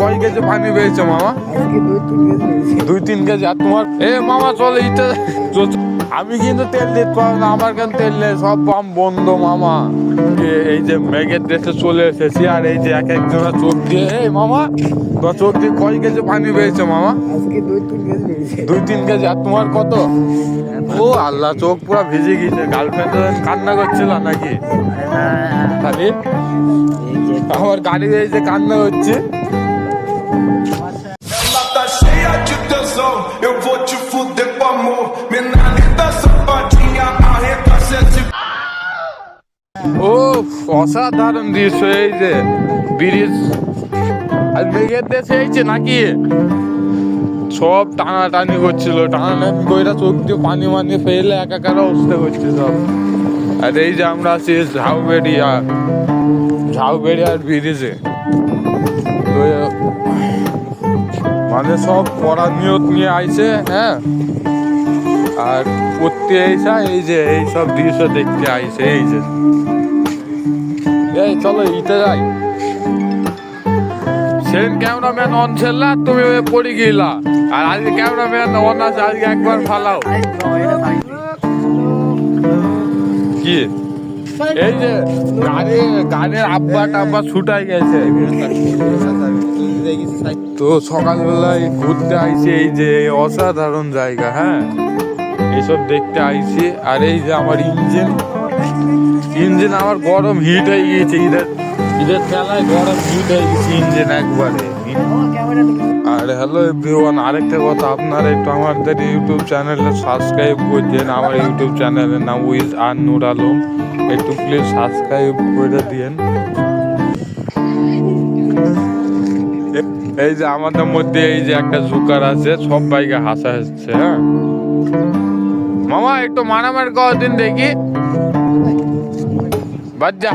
কয় কেজি পানি পেয়েছো মামা? আজকে 2-3 কেজি পেয়েছি। 2-3 কেজি। আর তোমার? এ মামা চলো ইটা। আমি কিন্তু তেল দিতে পারবো না, আমার কেন তেল নেই, সব পাম্প বন্ধ মামা। এই যে মেঘের দেশে চলে এসেছি, আর এই যে এক একজনের চোখ দিয়ে, এই মামা তোমার চোখ দিয়ে কয় কেজি পানি পেয়েছো মামা? আজকে 2-3 কেজি পেয়েছি। 2-3 কেজি। আর তোমার কত? ও আল্লাহ, চোখ পুরো ভিজে গিয়েছে। গার্লফ্রেন্ড কান্না করছিল নাকি খালি? আমার গাড়ি এই যে কান্না হচ্ছে। Ela tá cheia de tesão, eu vou te fuder com amor. Menina safadinha, arregaça esse. ও অসাধারণ দৃশ্য, এই যে ব্রিজ আর মেঘের দেশে এইছে নাকি সব টানাটানি করছিল, টানাটানি কইরা চোখ দিয়ে পানি মানি ফেলে একাকার অবস্থা করছে সব। আর এই যে আমরা আছি ঝাউবেড়িয়ার ব্রিজে। তো মানে সব পড়ার নিয়ত নিয়ে আইছে, হ্যাঁ, আর পড়তে আইসা এই যে এই সব দৃশ্য দেখতে আইছে। এই যে এই চলো ইতে যাই। সেদিন ক্যামেরাম্যান অন ছিল, তুমি পড়ে গেলা, আর আজকে ক্যামেরাম্যান অন আছে, আজকে একবার ফালাও। কি এই যে গাড়ির আব্বা টাব্বা ছুটাই গেছে। তো সকালবেলায় ঘুরতে আইছি, এই যে অসাধারণ জায়গা, হ্যাঁ, এইসব দেখতে আইছি। আর এই যে আমার ইঞ্জিন আমার গরম হিট হয়ে গিয়েছে, ঈদের খেলায় গরম হিট হয়ে গেছে ইঞ্জিন একবারে। আর হ্যালো এভরিওয়ান, আরেকটা কথা, আপনারা একটু আমাদের ইউটিউব চ্যানেলে সাবস্ক্রাইব করছেন। আমার ইউটিউব চ্যানেলের নাম উইজ আননুর আলম, একটু প্লিজ সাবস্ক্রাইব করে দিয়েন। এই যে আমাদের মধ্যে এই যে একটা জুকার আছে, সব বাইকে হাসা হচ্ছে। হ্যাঁ মামা, একটু মারামারি কদিন দেখি বাচ্চা।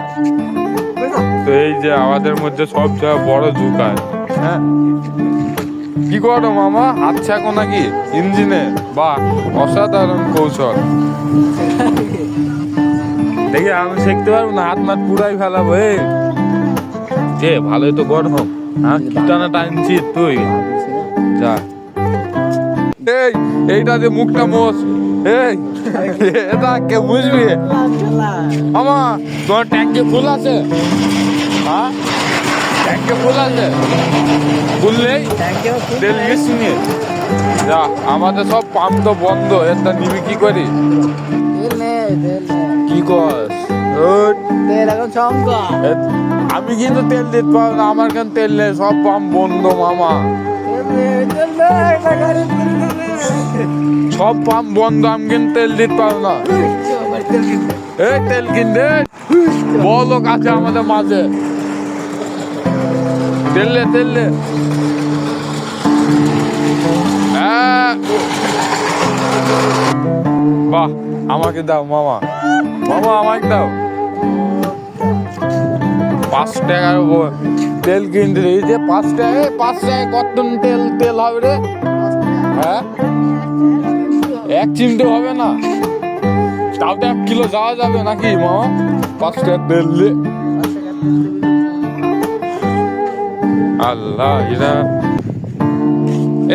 তো এই যে আমাদের মধ্যে সবচেয়ে বড় জুকার। হ্যাঁ কি করো মামা, হাত ছাকো নাকি ইঞ্জিনে? বা অসাধারণ কৌশল। দেখি আমি শিখতে পারবো না, হাত মাত পুরাই ফেলাবো। এই যে ভালোই তো গরম, হ্যাঁ টানা টানছি তুই যা। এইটা যে মুখটা মোস, এটা কে বুঝবি? মামা তোমার ট্যাঙ্কে ফুল আছে? হ্যাঁ ট্যাঙ্কে ফুল আছে, ফুললেই তেল গেছ নিয়ে যা। আমাদের সব পাম্প তো বন্ধ, এটা নিবি কি করি? কি কস? আমি কিন্তু তেল দিতে পারবো না, আমার কেন তেল নেই, সব পাম্প বন্ধ মামা, সব পাম্প বন্ধ। আমি কিন্তু তেল দিতে পারবো না। এই তেল কিনতে বড় লোক আছে আমাদের মাঝে, তেললে বাহ, আমাকে দাও মামা, আমাকে দাও 5 টাকার তেল কিনতে। এই যে 5 টাকায় কত তেল হবে রে? হ্যাঁ 1 চিমটে হবে না, তাও তো 1 কিলো যাওয়া যাবে নাকি মামা? 5 টাকার তেল দিয়ে আল্লাহ এরা।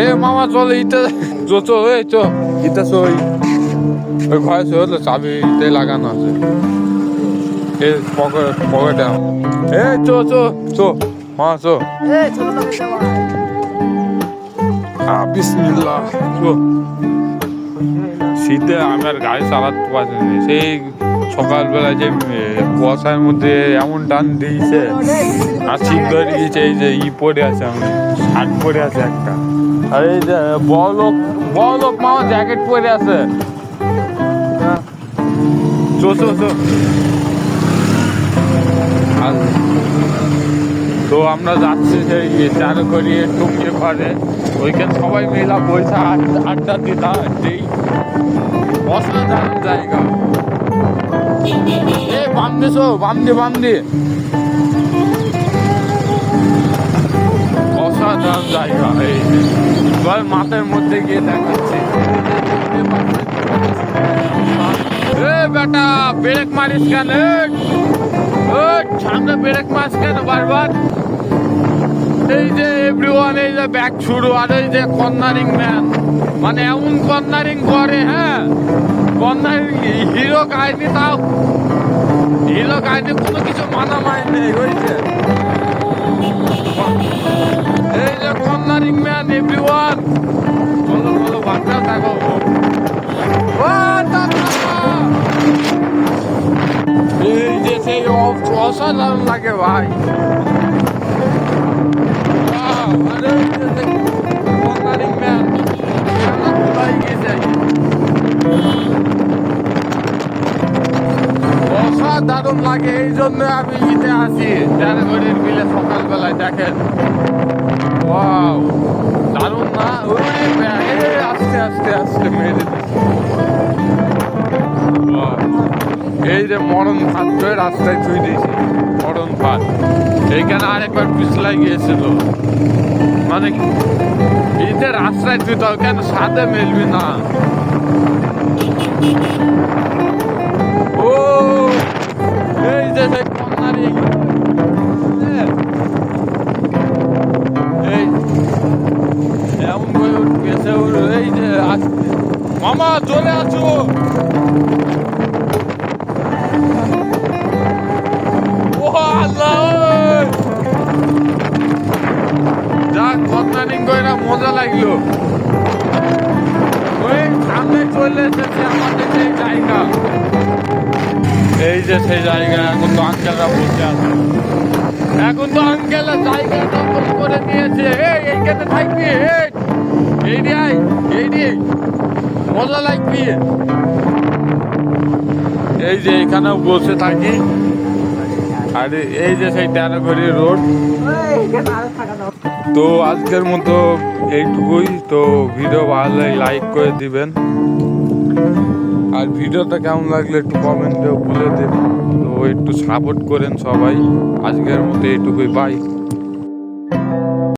এ মামা চলো ইটা চো, এই চো ইটা চো, ওই ঘরে চো, চাবিতে লাগানো আছে এই পকেটে। এ চো মা চো, বিসমিল্লাহ চো। শীতে আমি আর গাড়ি চালাতে পারছি, সেই সকালবেলা যে কুয়াশার মধ্যে এমন টান দিয়েছে, আর শীত ধরে গিয়েছে। এই যে পরে আছে, আমি শার্ট পরে আছে একটা, আর এই যে বড় লোক মামা জ্যাকেট পরে আছে। চো তো আমরা যাচ্ছি সেই চার করিয়ে টুকিয়ে ঘরে, ওইখানে সবাই মিলা পয়সা আড্ডা দিতে যেই অসাধারণ জায়গা। এ বামদি অসাধারণ জায়গা। এই মাথার মধ্যে গিয়ে দেখাচ্ছি। এ বেটা ব্রেক মারিস কেন? সামনে ব্রেক মারিস কেন বারবার? এই যে এভরিওয়ান, এই যে ব্যাক শুরু, আর এই যে কর্নারিং ম্যান, মানে এমন কর্নারিং করে, হ্যাঁ কর্নারিং হিরো কাহিনী, তাও হিরো কাহিনী কোনো কিছু মানামাই নেই। ওই যে এই যে কর্নারিং ম্যান এভরিওয়ান, বলো বলো বাচ্চা থাকো। ও দাদা, এই যে সেই অসাধারণ লাগে ভাই। আরে কর্নারিং ম্যান কোথায় গেছে, অসাধারণ লাগে। এই জন্য আমি ইতে আসি ট্যানাগড়ির বিলে সকালবেলায়, দেখেন ওয়াও দারুণ না? ওরে আস্তে আস্তে আস্তে মেরে দিচ্ছে। এই যে মরণ ফাঁদ করে রাস্তায় থুই দিয়েছি, মরণ ফাঁদ। এইখানে আরেকবার পিছলাই গিয়েছিল, মানে ইতে রাস্তায় থুই তো কেন সাথে মেলবি না। ও এই যে সেই কন্যারি, এই এমন করে গেছে। এই যে মামা চলে আছো, ও আল্লাহ, যাক কর্নারিং করে মজা লাগলো। ওই সামনে চলে এসেছে আমাদের সেই জায়গা, এই যে সেই জায়গা। এখন তো আঙ্কেলরা বসে আছে, এখন তো আঙ্কেলরা জায়গা দখল করে নিয়েছে। এইখানে থাকবি, এই রে মজা লাগবি। এই যে এখানেও বসে থাকি, আর এই যে সেই ট্যানাগড়ি রোড। তো আজকের মতো এইটুকুই। তো ভিডিও ভালো লাগলে লাইক করে দিবেন, আর ভিডিওটা কেমন লাগলে একটু কমেন্টে বলে দেবেন। তো একটু সাপোর্ট করেন সবাই। আজকের মতো এইটুকুই, বাই।